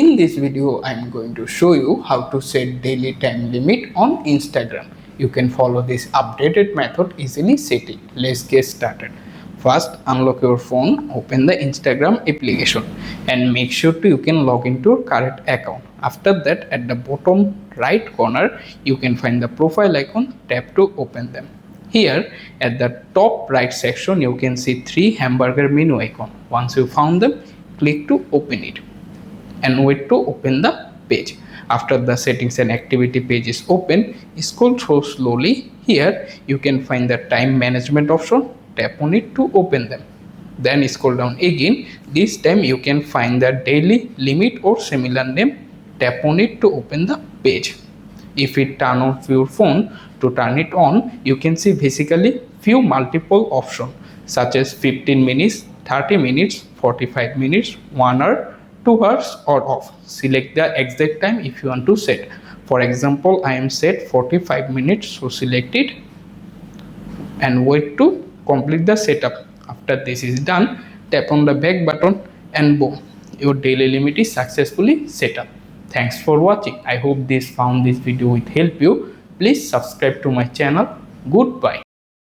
In this video, I'm going to show you how to set daily time limit on Instagram. You can follow this updated method easily set it. Let's get started. First, unlock your phone, open the Instagram application and make sure you can log into your current account. After that, at the bottom right corner, you can find the profile icon, tap to open them. Here at the top right section, you can see 3 hamburger menu icon. Once you found them, click to open it and wait to open the page. After the settings and activity page is open, scroll through slowly. Here you can find the time management option, tap on it to open them. Then scroll down again. This time you can find the daily limit or similar name, tap on it to open the page. If it turn off your phone, to turn it on, you can see basically few multiple options such as 15 minutes, 30 minutes, 45 minutes, 1 hour, 2 hours or off. Select the exact time if you want to set. For example, I am set 45 minutes, so select it and wait to complete the setup. After this is done, tap on the back button and boom, your daily limit is successfully set up. Thanks for watching. I hope this video will help you. Please subscribe to my channel. Goodbye.